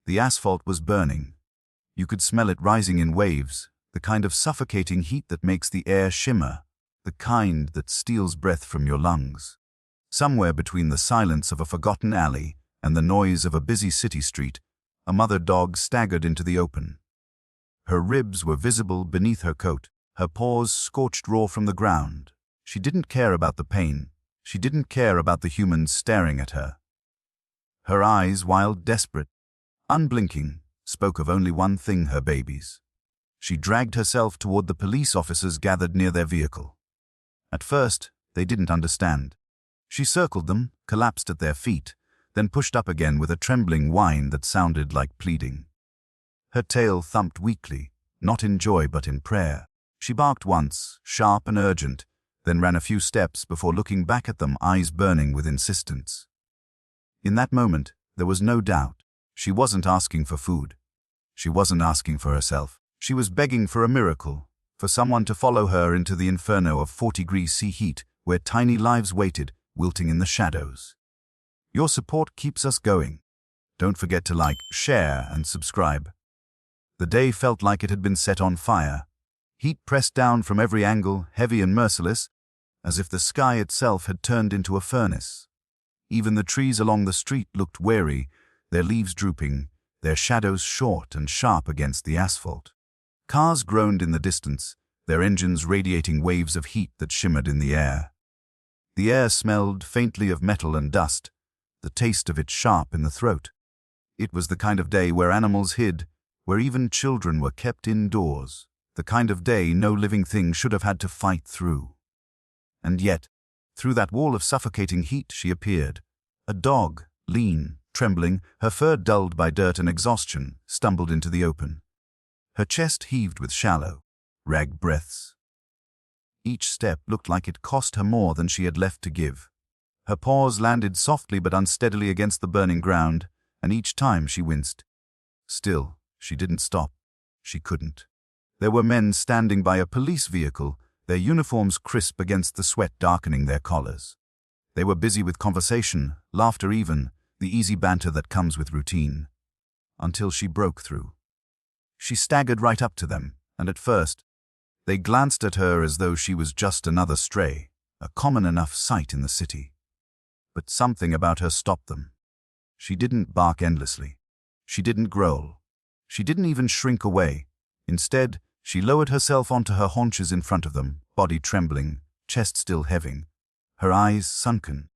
The asphalt was burning. You could smell it rising in waves, the kind of suffocating heat that makes the air shimmer, the kind that steals breath from your lungs. Somewhere between the silence of a forgotten alley and the noise of a busy city street, a mother dog staggered into the open. Her ribs were visible beneath her coat, her paws scorched raw from the ground. She didn't care about the pain. She didn't care about the humans staring at her. Her eyes, wild, desperate, unblinking, spoke of only one thing: her babies. She dragged herself toward the police officers gathered near their vehicle. At first, they didn't understand. She circled them, collapsed at their feet, then pushed up again with a trembling whine that sounded like pleading. Her tail thumped weakly, not in joy but in prayer. She barked once, sharp and urgent, then ran a few steps before looking back at them, eyes burning with insistence. In that moment, there was no doubt. She wasn't asking for food. She wasn't asking for herself. She was begging for a miracle, for someone to follow her into the inferno of 40-degree C heat, where tiny lives waited, wilting in the shadows. Your support keeps us going. Don't forget to like, share, and subscribe. The day felt like it had been set on fire. Heat pressed down from every angle, heavy and merciless, as if the sky itself had turned into a furnace. Even the trees along the street looked weary, their leaves drooping, their shadows short and sharp against the asphalt. Cars groaned in the distance, their engines radiating waves of heat that shimmered in the air. The air smelled faintly of metal and dust, the taste of it sharp in the throat. It was the kind of day where animals hid, where even children were kept indoors, the kind of day no living thing should have had to fight through. And yet, through that wall of suffocating heat she appeared. A dog, lean, trembling, her fur dulled by dirt and exhaustion, stumbled into the open. Her chest heaved with shallow, ragged breaths. Each step looked like it cost her more than she had left to give. Her paws landed softly but unsteadily against the burning ground, and each time she winced. Still, she didn't stop. She couldn't. There were men standing by a police vehicle, their uniforms crisp against the sweat darkening their collars. They were busy with conversation, laughter even, the easy banter that comes with routine. Until she broke through. She staggered right up to them, and at first, they glanced at her as though she was just another stray, a common enough sight in the city. But something about her stopped them. She didn't bark endlessly. She didn't growl. She didn't even shrink away. Instead, she lowered herself onto her haunches in front of them, body trembling, chest still heaving, her eyes sunken.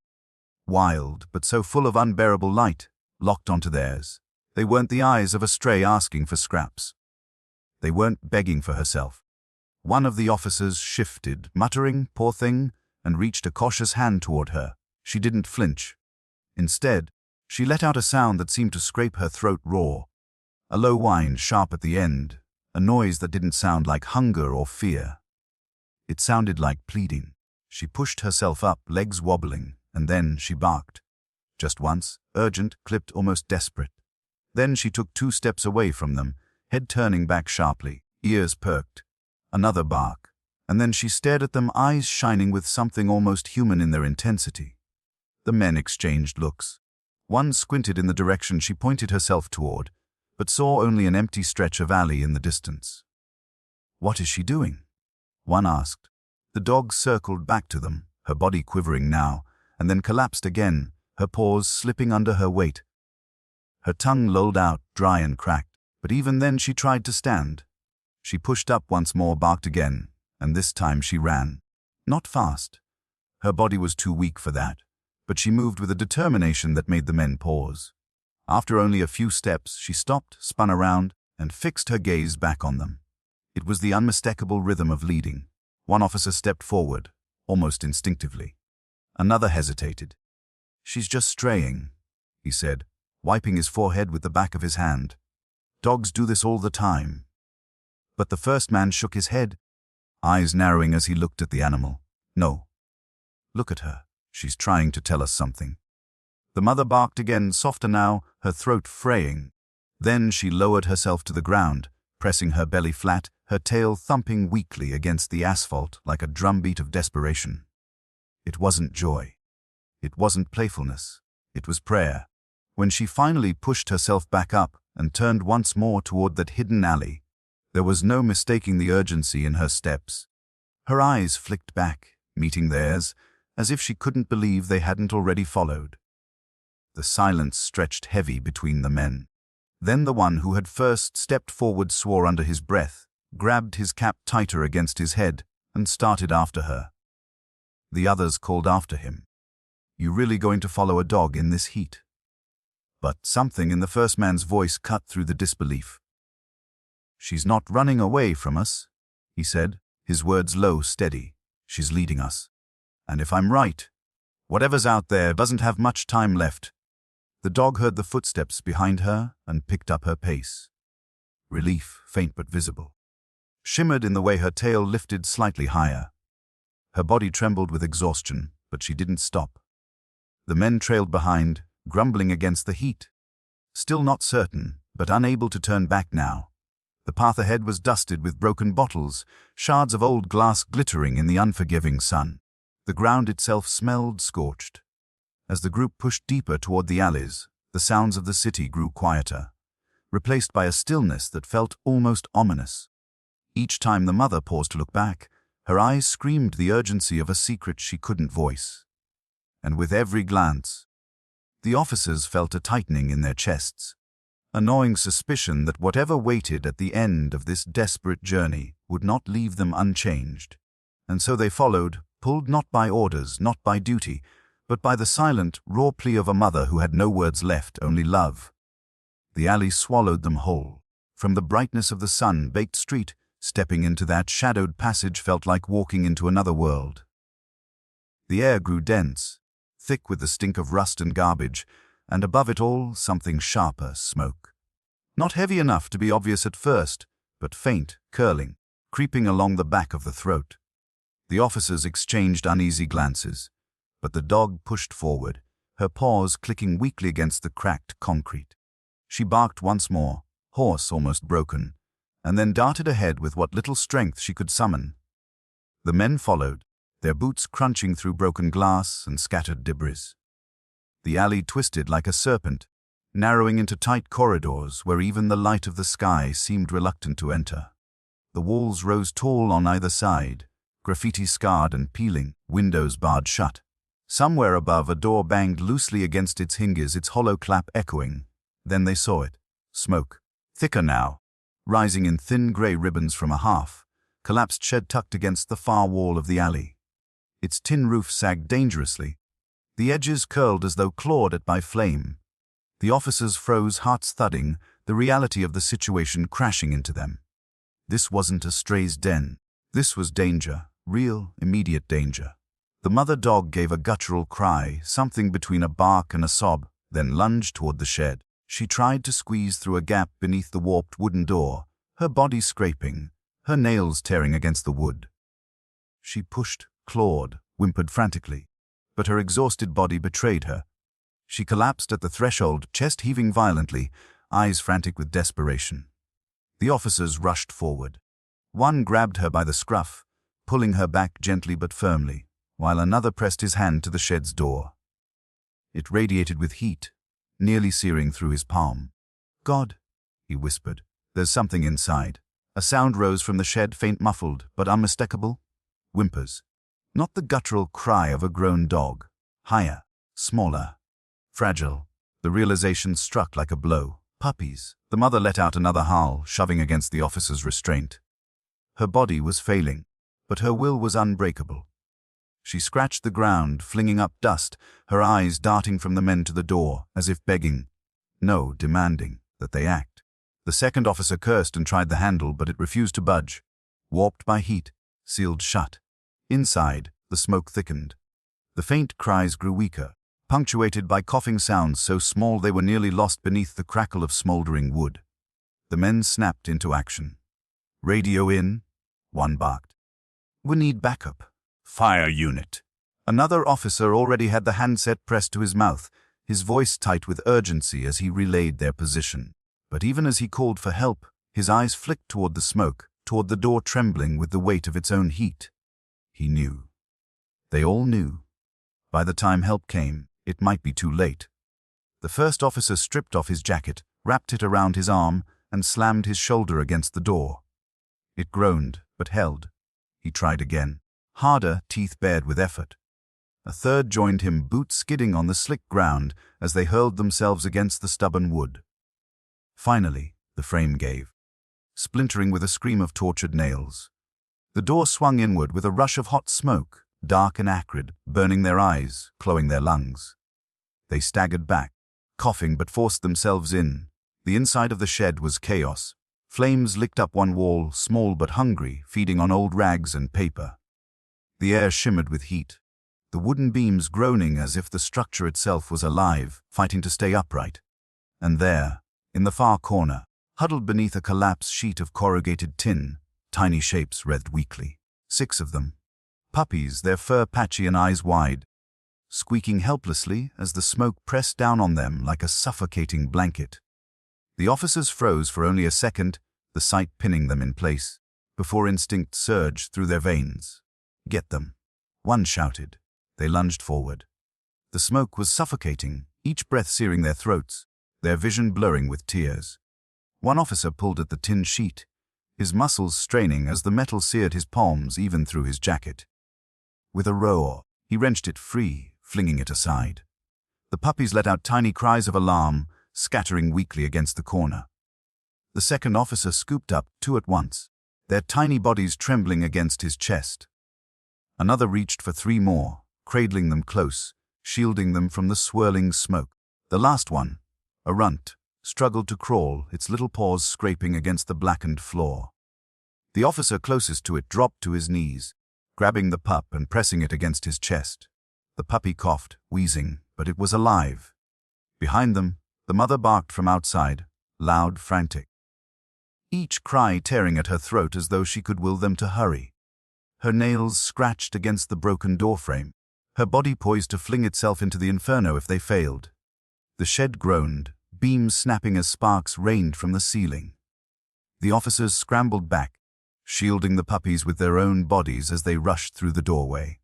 Wild, but so full of unbearable light, locked onto theirs. They weren't the eyes of a stray asking for scraps. They weren't begging for herself. One of the officers shifted, muttering, "Poor thing," and reached a cautious hand toward her. She didn't flinch. Instead, she let out a sound that seemed to scrape her throat raw. A low whine sharp at the end, a noise that didn't sound like hunger or fear. It sounded like pleading. She pushed herself up, legs wobbling, and then she barked. Just once, urgent, clipped, almost desperate. Then she took 2 steps away from them, head turning back sharply, ears perked. Another bark, and then she stared at them, eyes shining with something almost human in their intensity. The men exchanged looks. One squinted in the direction she pointed herself toward, but saw only an empty stretch of alley in the distance. "What is she doing?" one asked. The dog circled back to them, her body quivering now, and then collapsed again, her paws slipping under her weight. Her tongue lolled out, dry and cracked, but even then she tried to stand. She pushed up once more, barked again, and this time she ran. Not fast. Her body was too weak for that, but she moved with a determination that made the men pause. After only a few steps, she stopped, spun around, and fixed her gaze back on them. It was the unmistakable rhythm of leading. One officer stepped forward, almost instinctively. Another hesitated. "She's just straying," he said, wiping his forehead with the back of his hand. "Dogs do this all the time." But the first man shook his head, eyes narrowing as he looked at the animal. "No. Look at her. She's trying to tell us something." The mother barked again, softer now, her throat fraying. Then she lowered herself to the ground, pressing her belly flat, her tail thumping weakly against the asphalt like a drumbeat of desperation. It wasn't joy. It wasn't playfulness. It was prayer. When she finally pushed herself back up, and turned once more toward that hidden alley. There was no mistaking the urgency in her steps. Her eyes flicked back, meeting theirs, as if she couldn't believe they hadn't already followed. The silence stretched heavy between the men. Then the one who had first stepped forward swore under his breath, grabbed his cap tighter against his head, and started after her. The others called after him. "You really going to follow a dog in this heat?" But something in the first man's voice cut through the disbelief. "She's not running away from us," he said, his words low, steady. "She's leading us. And if I'm right, whatever's out there doesn't have much time left." The dog heard the footsteps behind her and picked up her pace. Relief, faint but visible, shimmered in the way her tail lifted slightly higher. Her body trembled with exhaustion, but she didn't stop. The men trailed behind, grumbling against the heat. Still not certain, but unable to turn back now. The path ahead was dusted with broken bottles, shards of old glass glittering in the unforgiving sun. The ground itself smelled scorched. As the group pushed deeper toward the alleys, the sounds of the city grew quieter, replaced by a stillness that felt almost ominous. Each time the mother paused to look back, her eyes screamed the urgency of a secret she couldn't voice. And with every glance, the officers felt a tightening in their chests, a gnawing suspicion that whatever waited at the end of this desperate journey would not leave them unchanged. And so they followed, pulled not by orders, not by duty, but by the silent, raw plea of a mother who had no words left, only love. The alley swallowed them whole. From the brightness of the sun-baked street, stepping into that shadowed passage felt like walking into another world. The air grew dense, thick with the stink of rust and garbage, and above it all, something sharper, smoke. Not heavy enough to be obvious at first, but faint, curling, creeping along the back of the throat. The officers exchanged uneasy glances, but the dog pushed forward, her paws clicking weakly against the cracked concrete. She barked once more, hoarse, almost broken, and then darted ahead with what little strength she could summon. The men followed, their boots crunching through broken glass and scattered debris. The alley twisted like a serpent, narrowing into tight corridors where even the light of the sky seemed reluctant to enter. The walls rose tall on either side, graffiti scarred and peeling, windows barred shut. Somewhere above, a door banged loosely against its hinges, its hollow clap echoing. Then they saw it. Smoke. Thicker now, rising in thin grey ribbons from a half-collapsed shed tucked against the far wall of the alley. Its tin roof sagged dangerously. The edges curled as though clawed at by flame. The officers froze, hearts thudding, the reality of the situation crashing into them. This wasn't a stray's den. This was danger, real, immediate danger. The mother dog gave a guttural cry, something between a bark and a sob, then lunged toward the shed. She tried to squeeze through a gap beneath the warped wooden door, her body scraping, her nails tearing against the wood. She pushed, clawed, whimpered frantically, but her exhausted body betrayed her. She collapsed at the threshold, chest heaving violently, eyes frantic with desperation. The officers rushed forward. One grabbed her by the scruff, pulling her back gently but firmly, while another pressed his hand to the shed's door. It radiated with heat, nearly searing through his palm. "God," he whispered, "there's something inside." A sound rose from the shed, faint, muffled, but unmistakable. Whimpers. Not the guttural cry of a grown dog. Higher, smaller, fragile. The realization struck like a blow. Puppies. The mother let out another howl, shoving against the officer's restraint. Her body was failing, but her will was unbreakable. She scratched the ground, flinging up dust, her eyes darting from the men to the door, as if begging, no, demanding, that they act. The second officer cursed and tried the handle, but it refused to budge. Warped by heat, sealed shut. Inside, the smoke thickened. The faint cries grew weaker, punctuated by coughing sounds so small they were nearly lost beneath the crackle of smoldering wood. The men snapped into action. "Radio in," one barked. "We need backup." "Fire unit." Another officer already had the handset pressed to his mouth, his voice tight with urgency as he relayed their position. But even as he called for help, his eyes flicked toward the smoke, toward the door trembling with the weight of its own heat. He knew. They all knew. By the time help came, it might be too late. The first officer stripped off his jacket, wrapped it around his arm, and slammed his shoulder against the door. It groaned, but held. He tried again. Harder, teeth bared with effort. A third joined him, boots skidding on the slick ground as they hurled themselves against the stubborn wood. Finally, the frame gave, splintering with a scream of tortured nails. The door swung inward with a rush of hot smoke, dark and acrid, burning their eyes, cloying their lungs. They staggered back, coughing, but forced themselves in. The inside of the shed was chaos. Flames licked up one wall, small but hungry, feeding on old rags and paper. The air shimmered with heat, the wooden beams groaning as if the structure itself was alive, fighting to stay upright. And there, in the far corner, huddled beneath a collapsed sheet of corrugated tin, tiny shapes writhed weakly. 6 of them. Puppies, their fur patchy and eyes wide, squeaking helplessly as the smoke pressed down on them like a suffocating blanket. The officers froze for only a second, the sight pinning them in place, before instinct surged through their veins. "Get them," one shouted. They lunged forward. The smoke was suffocating, each breath searing their throats, their vision blurring with tears. One officer pulled at the tin sheet, his muscles straining as the metal seared his palms even through his jacket. With a roar, he wrenched it free, flinging it aside. The puppies let out tiny cries of alarm, scattering weakly against the corner. The second officer scooped up 2 at once, their tiny bodies trembling against his chest. Another reached for 3 more, cradling them close, shielding them from the swirling smoke. The last one, a runt, struggled to crawl, its little paws scraping against the blackened floor. The officer closest to it dropped to his knees, grabbing the pup and pressing it against his chest. The puppy coughed, wheezing, but it was alive. Behind them, the mother barked from outside, loud, frantic. Each cry tearing at her throat as though she could will them to hurry. Her nails scratched against the broken doorframe, her body poised to fling itself into the inferno if they failed. The shed groaned, beams snapping as sparks rained from the ceiling. The officers scrambled back, shielding the puppies with their own bodies as they rushed through the doorway.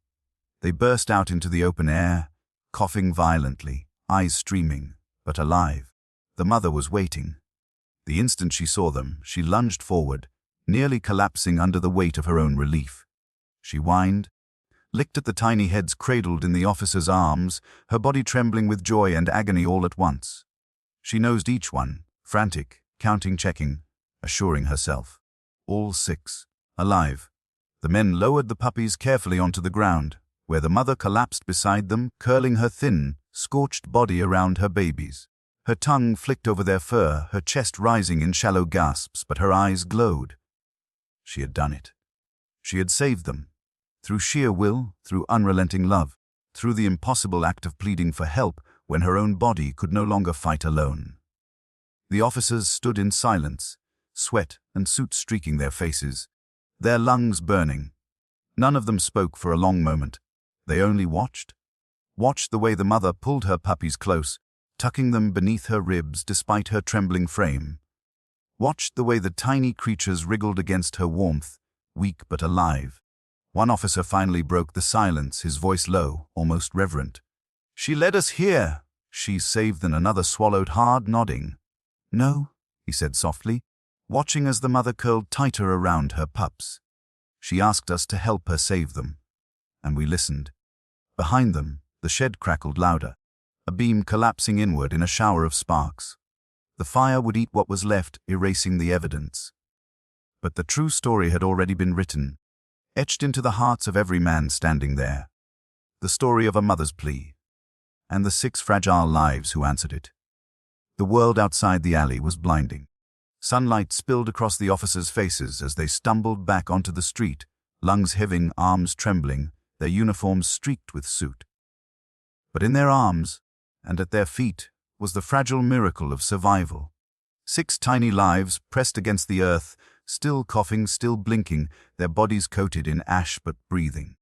They burst out into the open air, coughing violently, eyes streaming, but alive. The mother was waiting. The instant she saw them, she lunged forward, nearly collapsing under the weight of her own relief. She whined, licked at the tiny heads cradled in the officer's arms, her body trembling with joy and agony all at once. She nosed each one, frantic, counting, checking, assuring herself. All 6, alive. The men lowered the puppies carefully onto the ground, where the mother collapsed beside them, curling her thin, scorched body around her babies. Her tongue flicked over their fur, her chest rising in shallow gasps, but her eyes glowed. She had done it. She had saved them. Through sheer will, through unrelenting love, through the impossible act of pleading for help when her own body could no longer fight alone. The officers stood in silence, sweat and soot streaking their faces, their lungs burning. None of them spoke for a long moment. They only watched the way the mother pulled her puppies close, tucking them beneath her ribs despite her trembling frame. Watched the way the tiny creatures wriggled against her warmth, weak but alive. One officer finally broke the silence, his voice low, almost reverent. "She led us here," she saved, and another swallowed hard, nodding. "No," he said softly, watching as the mother curled tighter around her pups. "She asked us to help her save them." And we listened. Behind them, the shed crackled louder, a beam collapsing inward in a shower of sparks. The fire would eat what was left, erasing the evidence. But the true story had already been written, etched into the hearts of every man standing there. The story of a mother's plea, and the 6 fragile lives who answered it. The world outside the alley was blinding. Sunlight spilled across the officers' faces as they stumbled back onto the street, lungs heaving, arms trembling, their uniforms streaked with soot. But in their arms, and at their feet, was the fragile miracle of survival. 6 tiny lives pressed against the earth, still coughing, still blinking, their bodies coated in ash but breathing.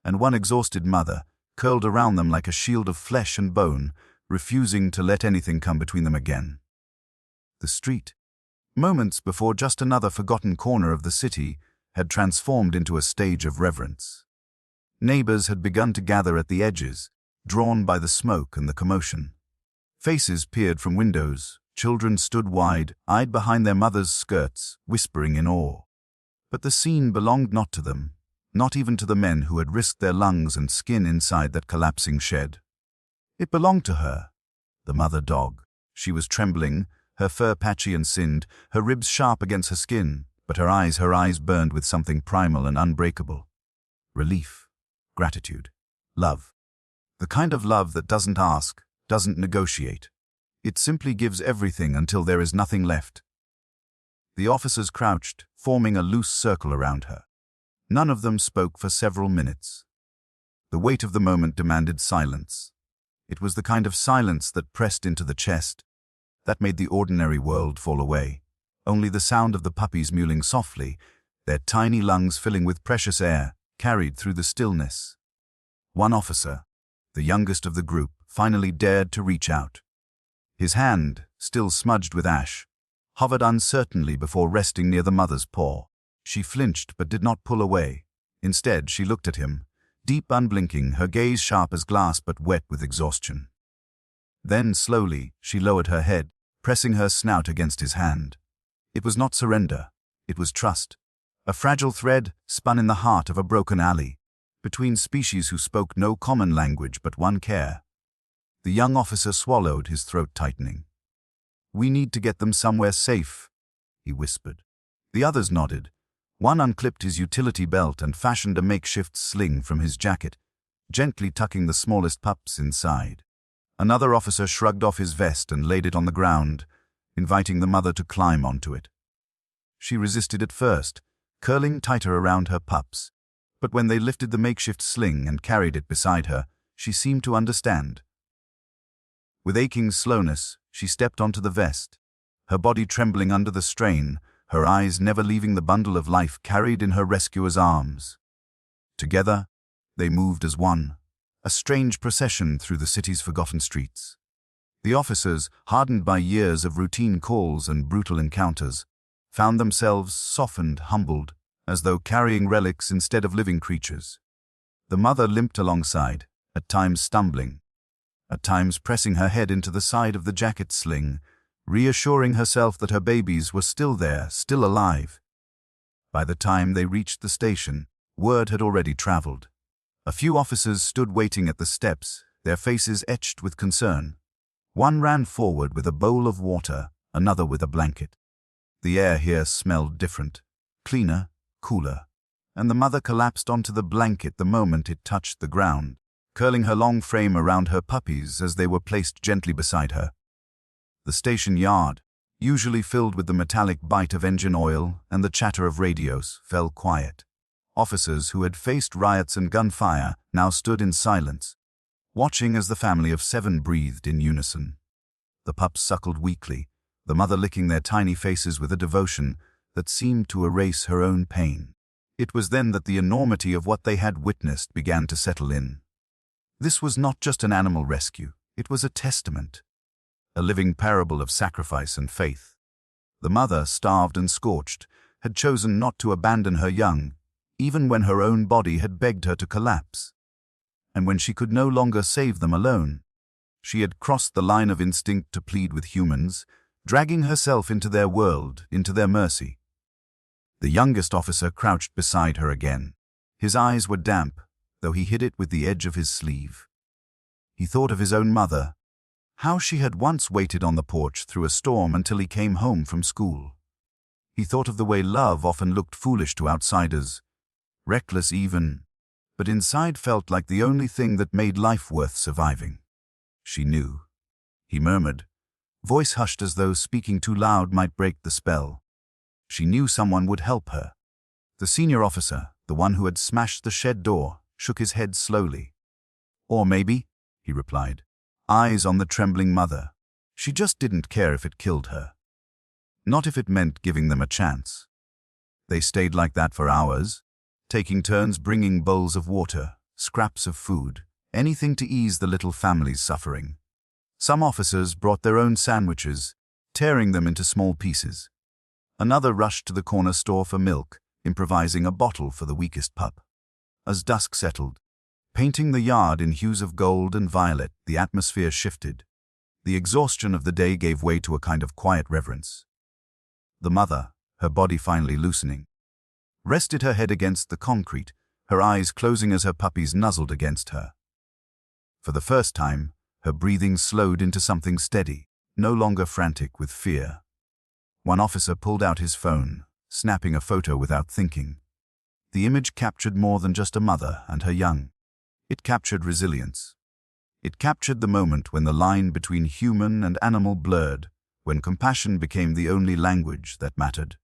And one exhausted mother, curled around them like a shield of flesh and bone, refusing to let anything come between them again. The street, moments before just another forgotten corner of the city, had transformed into a stage of reverence. Neighbors had begun to gather at the edges, drawn by the smoke and the commotion. Faces peered from windows, Children stood wide-eyed behind their mothers' skirts, whispering in awe. But the scene belonged not to them, not even to the men who had risked their lungs and skin inside that collapsing shed. It belonged to her, the mother dog. She was trembling, her fur patchy and sinned, her ribs sharp against her skin, but her eyes burned with something primal and unbreakable. Relief, gratitude, love. The kind of love that doesn't ask, doesn't negotiate. It simply gives everything until there is nothing left. The officers crouched, forming a loose circle around her. None of them spoke for several minutes. The weight of the moment demanded silence. It was the kind of silence that pressed into the chest, that made the ordinary world fall away. Only the sound of the puppies mewling softly, their tiny lungs filling with precious air, carried through the stillness. One officer, the youngest of the group, finally dared to reach out. His hand, still smudged with ash, hovered uncertainly before resting near the mother's paw. She flinched but did not pull away. Instead, she looked at him, deep unblinking, her gaze sharp as glass but wet with exhaustion. Then, slowly, she lowered her head, pressing her snout against his hand. It was not surrender, it was trust. A fragile thread spun in the heart of a broken alley, between species who spoke no common language but one care. The young officer swallowed, his throat tightening. "We need to get them somewhere safe," he whispered. The others nodded. One unclipped his utility belt and fashioned a makeshift sling from his jacket, gently tucking the smallest pups inside. Another officer shrugged off his vest and laid it on the ground, inviting the mother to climb onto it. She resisted at first, curling tighter around her pups, but when they lifted the makeshift sling and carried it beside her, she seemed to understand. With aching slowness, she stepped onto the vest, her body trembling under the strain, her eyes never leaving the bundle of life carried in her rescuer's arms. Together, they moved as one, a strange procession through the city's forgotten streets. The officers, hardened by years of routine calls and brutal encounters, found themselves softened, humbled, as though carrying relics instead of living creatures. The mother limped alongside, at times stumbling, at times pressing her head into the side of the jacket sling, reassuring herself that her babies were still there, still alive. By the time they reached the station, word had already traveled. A few officers stood waiting at the steps, their faces etched with concern. One ran forward with a bowl of water, another with a blanket. The air here smelled different, cleaner, cooler, and the mother collapsed onto the blanket the moment it touched the ground, curling her long frame around her puppies as they were placed gently beside her. The station yard, usually filled with the metallic bite of engine oil and the chatter of radios, fell quiet. Officers who had faced riots and gunfire now stood in silence, watching as the family of 7 breathed in unison. The pups suckled weakly, the mother licking their tiny faces with a devotion that seemed to erase her own pain. It was then that the enormity of what they had witnessed began to settle in. This was not just an animal rescue, it was a testament, a living parable of sacrifice and faith. The mother, starved and scorched, had chosen not to abandon her young, even when her own body had begged her to collapse. And when she could no longer save them alone, she had crossed the line of instinct to plead with humans, dragging herself into their world, into their mercy. The youngest officer crouched beside her again. His eyes were damp, though he hid it with the edge of his sleeve. He thought of his own mother, how she had once waited on the porch through a storm until he came home from school. He thought of the way love often looked foolish to outsiders, reckless even, but inside felt like the only thing that made life worth surviving. She knew. He murmured, voice hushed as though speaking too loud might break the spell. She knew someone would help her. The senior officer, the one who had smashed the shed door, shook his head slowly. Or maybe, he replied, eyes on the trembling mother. She just didn't care if it killed her. Not if it meant giving them a chance. They stayed like that for hours, taking turns bringing bowls of water, scraps of food, anything to ease the little family's suffering. Some officers brought their own sandwiches, tearing them into small pieces. Another rushed to the corner store for milk, improvising a bottle for the weakest pup. As dusk settled, painting the yard in hues of gold and violet, the atmosphere shifted. The exhaustion of the day gave way to a kind of quiet reverence. The mother, her body finally loosening, rested her head against the concrete, her eyes closing as her puppies nuzzled against her. For the first time, her breathing slowed into something steady, no longer frantic with fear. One officer pulled out his phone, snapping a photo without thinking. The image captured more than just a mother and her young. It captured resilience. It captured the moment when the line between human and animal blurred, when compassion became the only language that mattered.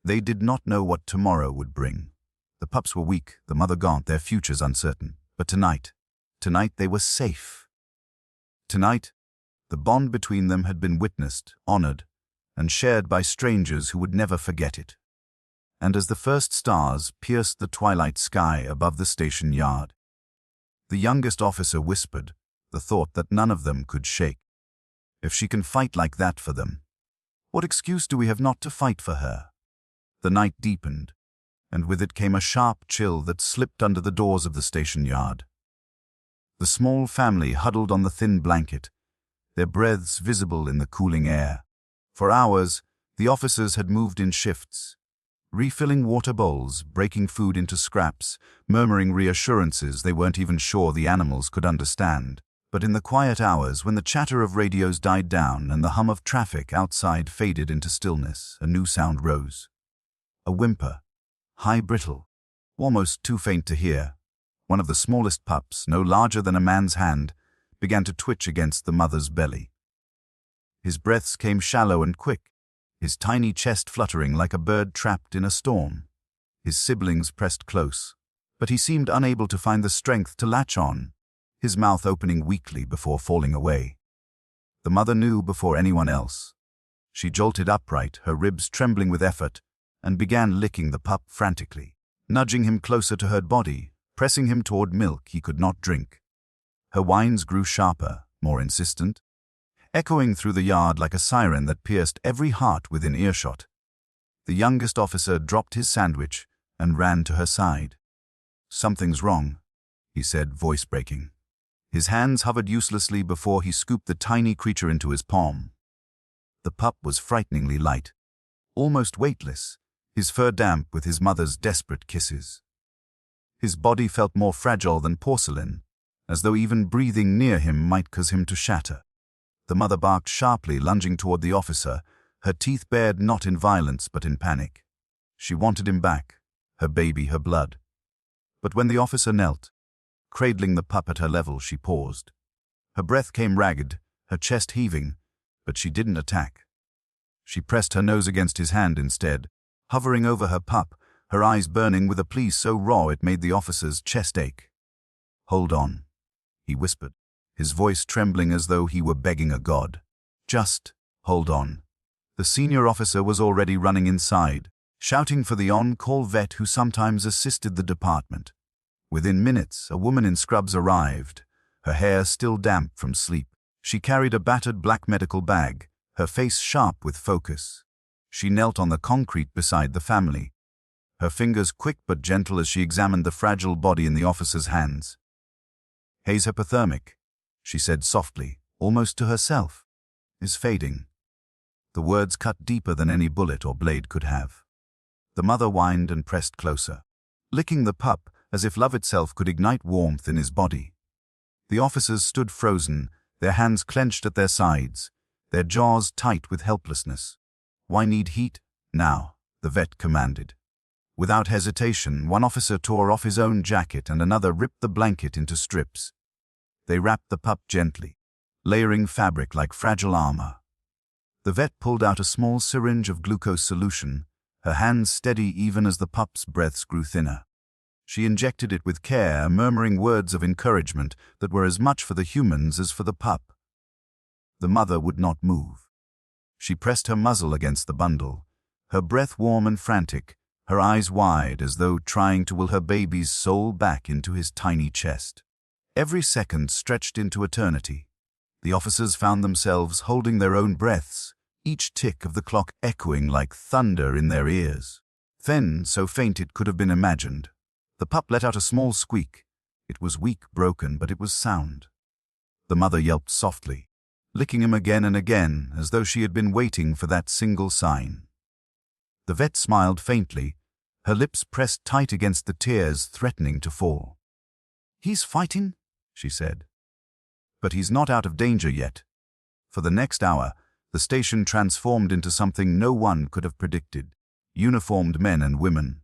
They did not know what tomorrow would bring. The pups were weak, the mother gaunt, their futures uncertain. But tonight they were safe. Tonight, the bond between them had been witnessed, honored, and shared by strangers who would never forget it. And as the first stars pierced the twilight sky above the station yard, the youngest officer whispered the thought that none of them could shake. If she can fight like that for them, what excuse do we have not to fight for her? The night deepened, and with it came a sharp chill that slipped under the doors of the station yard. The small family huddled on the thin blanket, their breaths visible in the cooling air. For hours, the officers had moved in shifts, refilling water bowls, breaking food into scraps, murmuring reassurances they weren't even sure the animals could understand. But in the quiet hours, when the chatter of radios died down and the hum of traffic outside faded into stillness, a new sound rose. A whimper, high, brittle, almost too faint to hear. One of the smallest pups, no larger than a man's hand, began to twitch against the mother's belly. His breaths came shallow and quick, his tiny chest fluttering like a bird trapped in a storm. His siblings pressed close, but he seemed unable to find the strength to latch on, his mouth opening weakly before falling away. The mother knew before anyone else. She jolted upright, her ribs trembling with effort, and began licking the pup frantically, nudging him closer to her body, pressing him toward milk he could not drink. Her whines grew sharper, more insistent, echoing through the yard like a siren that pierced every heart within earshot. The youngest officer dropped his sandwich and ran to her side. "Something's wrong," he said, voice breaking. His hands hovered uselessly before he scooped the tiny creature into his palm. The pup was frighteningly light, almost weightless, his fur damp with his mother's desperate kisses. His body felt more fragile than porcelain, as though even breathing near him might cause him to shatter. The mother barked sharply, lunging toward the officer, her teeth bared not in violence but in panic. She wanted him back, her baby, her blood. But when the officer knelt, cradling the pup at her level, she paused. Her breath came ragged, her chest heaving, but she didn't attack. She pressed her nose against his hand instead, hovering over her pup, her eyes burning with a plea so raw it made the officer's chest ache. "Hold on," he whispered, his voice trembling as though he were begging a god. "Just hold on." The senior officer was already running inside, shouting for the on-call vet who sometimes assisted the department. Within minutes, a woman in scrubs arrived, her hair still damp from sleep. She carried a battered black medical bag, her face sharp with focus. She knelt on the concrete beside the family, her fingers quick but gentle as she examined the fragile body in the officer's hands. "His hypothermic," she said softly, almost to herself, "is fading." The words cut deeper than any bullet or blade could have. The mother whined and pressed closer, licking the pup as if love itself could ignite warmth in his body. The officers stood frozen, their hands clenched at their sides, their jaws tight with helplessness. "Why need heat? Now," the vet commanded. Without hesitation, one officer tore off his own jacket and another ripped the blanket into strips. They wrapped the pup gently, layering fabric like fragile armor. The vet pulled out a small syringe of glucose solution, her hands steady even as the pup's breaths grew thinner. She injected it with care, murmuring words of encouragement that were as much for the humans as for the pup. The mother would not move. She pressed her muzzle against the bundle, her breath warm and frantic, her eyes wide as though trying to will her baby's soul back into his tiny chest. Every second stretched into eternity. The officers found themselves holding their own breaths, each tick of the clock echoing like thunder in their ears. Then, so faint it could have been imagined, the pup let out a small squeak. It was weak, broken, but it was sound. The mother yelped softly, licking him again and again, as though she had been waiting for that single sign. The vet smiled faintly, her lips pressed tight against the tears threatening to fall. "He's fighting," she said. "But he's not out of danger yet." For the next hour, the station transformed into something no one could have predicted. Uniformed men and women,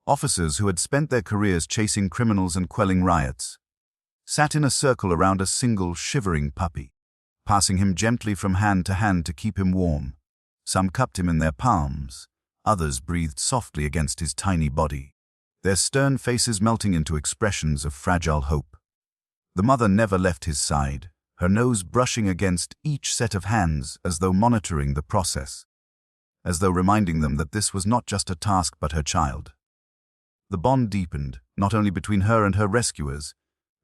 officers who had spent their careers chasing criminals and quelling riots, sat in a circle around a single shivering puppy, passing him gently from hand to hand to keep him warm. Some cupped him in their palms, others breathed softly against his tiny body, their stern faces melting into expressions of fragile hope. The mother never left his side, her nose brushing against each set of hands as though monitoring the process, as though reminding them that this was not just a task but her child. The bond deepened, not only between her and her rescuers,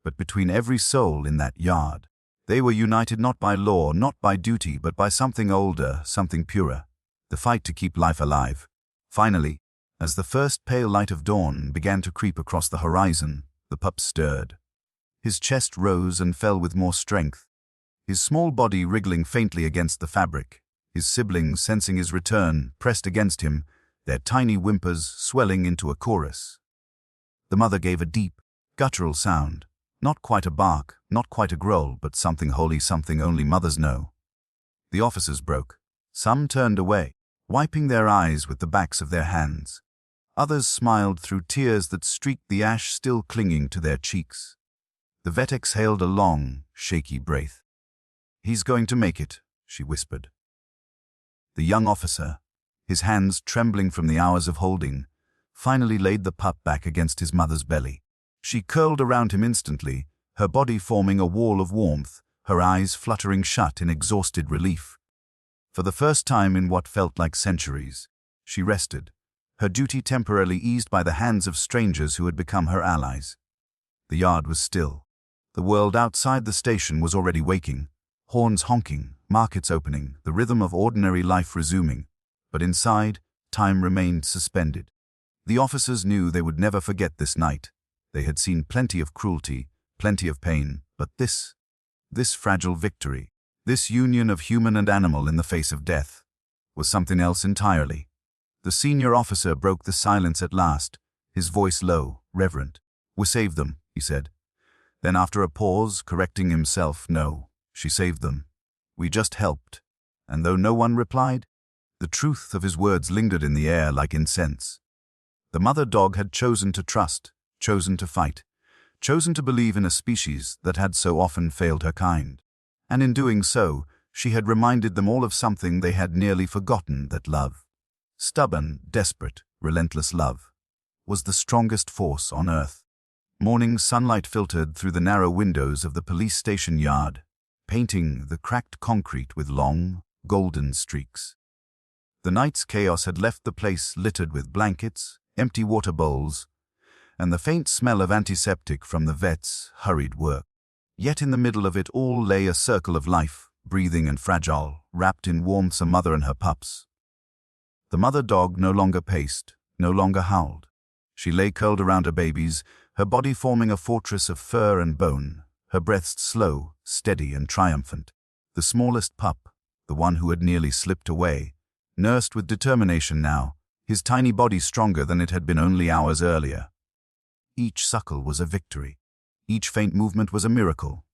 but between every soul in that yard. They were united not by law, not by duty, but by something older, something purer, the fight to keep life alive. Finally, as the first pale light of dawn began to creep across the horizon, the pup stirred. His chest rose and fell with more strength, his small body wriggling faintly against the fabric. His siblings, sensing his return, pressed against him, their tiny whimpers swelling into a chorus. The mother gave a deep, guttural sound, not quite a bark, not quite a growl, but something holy, something only mothers know. The officers broke. Some turned away, wiping their eyes with the backs of their hands. Others smiled through tears that streaked the ash still clinging to their cheeks. The vet exhaled a long, shaky breath. "He's going to make it," she whispered. The young officer, his hands trembling from the hours of holding, finally laid the pup back against his mother's belly. She curled around him instantly, her body forming a wall of warmth, her eyes fluttering shut in exhausted relief. For the first time in what felt like centuries, she rested, her duty temporarily eased by the hands of strangers who had become her allies. The yard was still. The world outside the station was already waking, horns honking, markets opening, the rhythm of ordinary life resuming. But inside, time remained suspended. The officers knew they would never forget this night. They had seen plenty of cruelty, plenty of pain, but this fragile victory, this union of human and animal in the face of death, was something else entirely. The senior officer broke the silence at last, his voice low, reverent. "We saved them," he said. Then after a pause, correcting himself, "No, she saved them. We just helped." And though no one replied, the truth of his words lingered in the air like incense. The mother dog had chosen to trust, chosen to fight, chosen to believe in a species that had so often failed her kind. And in doing so, she had reminded them all of something they had nearly forgotten, that love, stubborn, desperate, relentless love, was the strongest force on earth. Morning sunlight filtered through the narrow windows of the police station yard, painting the cracked concrete with long, golden streaks. The night's chaos had left the place littered with blankets, empty water bowls, and the faint smell of antiseptic from the vet's hurried work. Yet in the middle of it all lay a circle of life, breathing and fragile, wrapped in warmth, a mother and her pups. The mother dog no longer paced, no longer howled. She lay curled around her babies, her body forming a fortress of fur and bone, her breaths slow, steady, and triumphant. The smallest pup, the one who had nearly slipped away, nursed with determination now, his tiny body stronger than it had been only hours earlier. Each suckle was a victory. Each faint movement was a miracle.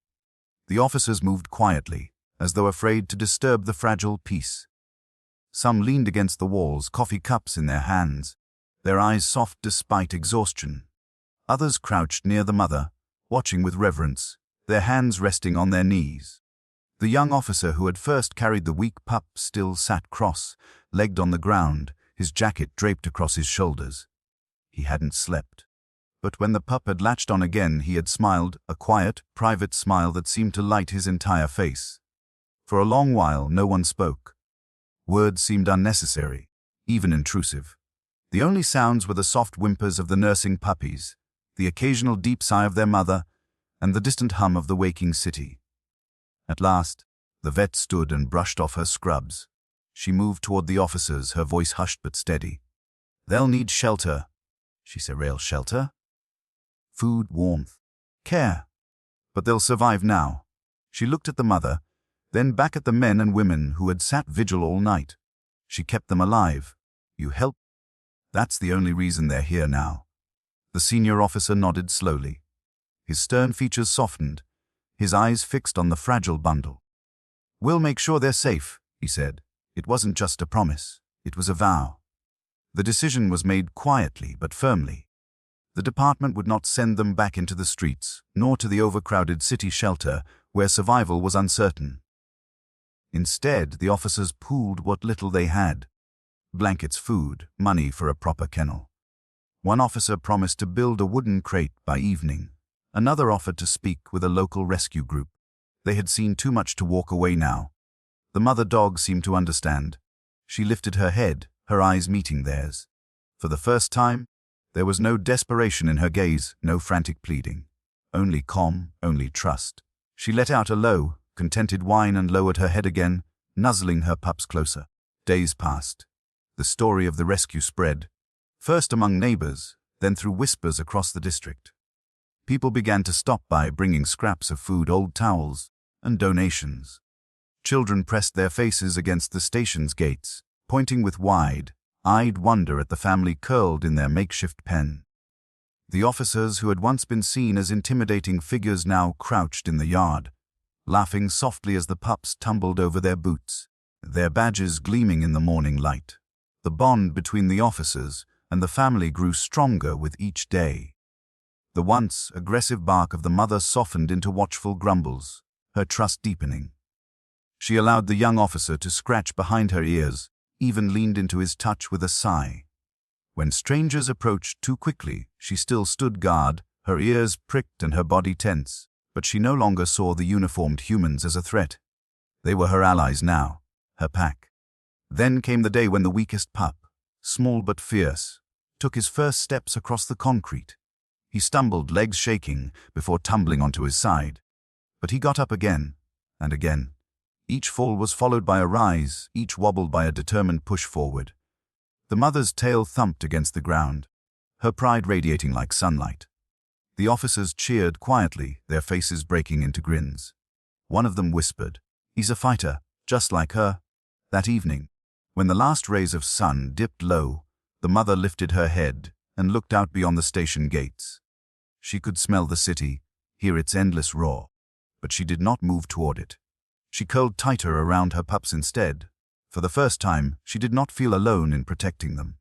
The officers moved quietly, as though afraid to disturb the fragile peace. Some leaned against the walls, coffee cups in their hands, their eyes soft despite exhaustion. Others crouched near the mother, watching with reverence, their hands resting on their knees. The young officer who had first carried the weak pup still sat cross-legged on the ground, his jacket draped across his shoulders. He hadn't slept. But when the pup had latched on again, he had smiled, a quiet, private smile that seemed to light his entire face. For a long while, no one spoke. Words seemed unnecessary, even intrusive. The only sounds were the soft whimpers of the nursing puppies, the occasional deep sigh of their mother, and the distant hum of the waking city. At last, the vet stood and brushed off her scrubs. She moved toward the officers, her voice hushed but steady. "They'll need shelter," she said. "Real shelter? Food, warmth, care. But they'll survive now." She looked at the mother, Then back at the men and women who had sat vigil all night. She kept them alive. You helped. That's the only reason they're here now. The senior officer nodded slowly. His stern features softened, his eyes fixed on the fragile bundle. We'll make sure they're safe, he said. It wasn't just a promise, it was a vow. The decision was made quietly but firmly. The department would not send them back into the streets, nor to the overcrowded city shelter where survival was uncertain. Instead, the officers pooled what little they had: blankets, food, money for a proper kennel. One officer promised to build a wooden crate by evening. Another offered to speak with a local rescue group. They had seen too much to walk away now. The mother dog seemed to understand. She lifted her head, her eyes meeting theirs. For the first time, there was no desperation in her gaze, no frantic pleading. Only calm, only trust. She let out a low, contented whine and lowered her head again, nuzzling her pups closer. Days passed. The story of the rescue spread, first among neighbors, then through whispers across the district. People began to stop by, bringing scraps of food, old towels, and donations. Children pressed their faces against the station's gates, pointing with wide-eyed wonder at the family curled in their makeshift pen. The officers who had once been seen as intimidating figures now crouched in the yard, laughing softly as the pups tumbled over their boots, their badges gleaming in the morning light. The bond between the officers and the family grew stronger with each day. The once aggressive bark of the mother softened into watchful grumbles, her trust deepening. She allowed the young officer to scratch behind her ears, even leaned into his touch with a sigh. When strangers approached too quickly, she still stood guard, her ears pricked and her body tense, but she no longer saw the uniformed humans as a threat. They were her allies now, her pack. Then came the day when the weakest pup, small but fierce, took his first steps across the concrete. He stumbled, legs shaking, before tumbling onto his side. But he got up again, and again. Each fall was followed by a rise, each wobbled by a determined push forward. The mother's tail thumped against the ground, her pride radiating like sunlight. The officers cheered quietly, their faces breaking into grins. One of them whispered, "He's a fighter, just like her." That evening, when the last rays of sun dipped low, the mother lifted her head and looked out beyond the station gates. She could smell the city, hear its endless roar, but she did not move toward it. She curled tighter around her pups instead. For the first time, she did not feel alone in protecting them.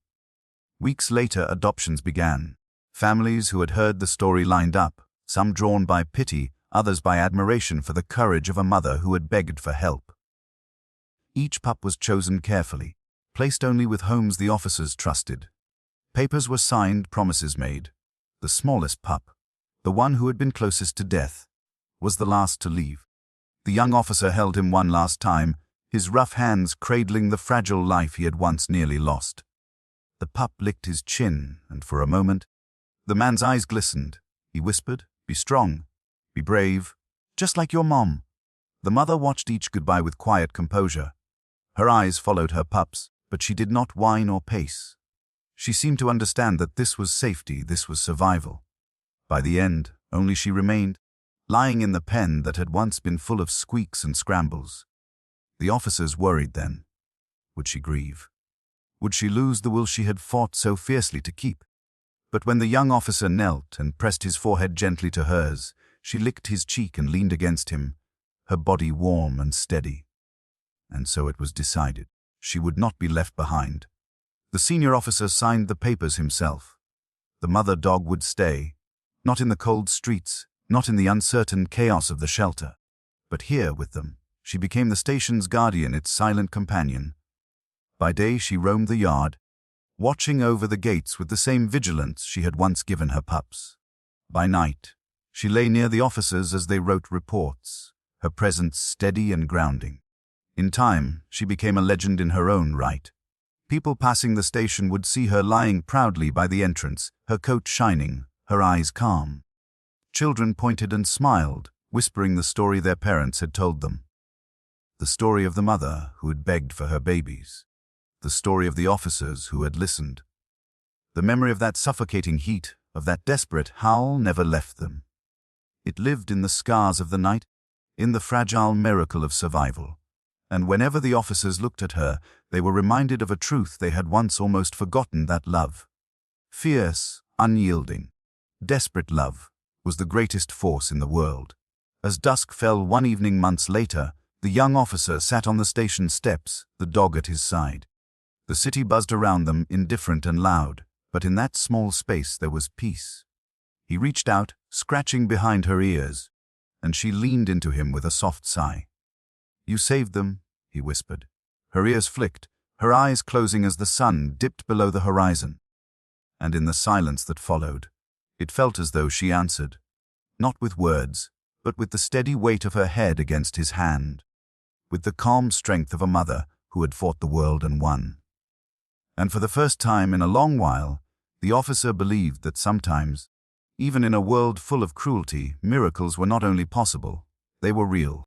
Weeks later, adoptions began. Families who had heard the story lined up, some drawn by pity, others by admiration for the courage of a mother who had begged for help. Each pup was chosen carefully, placed only with homes the officers trusted. Papers were signed, promises made. The smallest pup, the one who had been closest to death, was the last to leave. The young officer held him one last time, his rough hands cradling the fragile life he had once nearly lost. The pup licked his chin, and for a moment, the man's eyes glistened. He whispered, "Be strong, be brave, just like your mom." The mother watched each goodbye with quiet composure. Her eyes followed her pups, but she did not whine or pace. She seemed to understand that this was safety, this was survival. By the end, only she remained, lying in the pen that had once been full of squeaks and scrambles. The officers worried then. Would she grieve? Would she lose the will she had fought so fiercely to keep? But when the young officer knelt and pressed his forehead gently to hers, she licked his cheek and leaned against him, her body warm and steady. And so it was decided. She would not be left behind. The senior officer signed the papers himself. The mother dog would stay, not in the cold streets, not in the uncertain chaos of the shelter, but here with them. She became the station's guardian, its silent companion. By day she roamed the yard, watching over the gates with the same vigilance she had once given her pups. By night, she lay near the officers as they wrote reports, her presence steady and grounding. In time, she became a legend in her own right. People passing the station would see her lying proudly by the entrance, her coat shining, her eyes calm. Children pointed and smiled, whispering the story their parents had told them. The story of the mother who had begged for her babies. The story of the officers who had listened. The memory of that suffocating heat, of that desperate howl, never left them. It lived in the scars of the night, in the fragile miracle of survival. And whenever the officers looked at her, they were reminded of a truth they had once almost forgotten, that love, fierce, unyielding, desperate love, was the greatest force in the world. As dusk fell one evening months later, the young officer sat on the station steps, the dog at his side. The city buzzed around them, indifferent and loud, but in that small space there was peace. He reached out, scratching behind her ears, and she leaned into him with a soft sigh. "You saved them," he whispered. Her ears flicked, her eyes closing as the sun dipped below the horizon. And in the silence that followed, it felt as though she answered, not with words, but with the steady weight of her head against his hand, with the calm strength of a mother who had fought the world and won. And for the first time in a long while, the officer believed that sometimes, even in a world full of cruelty, miracles were not only possible, they were real.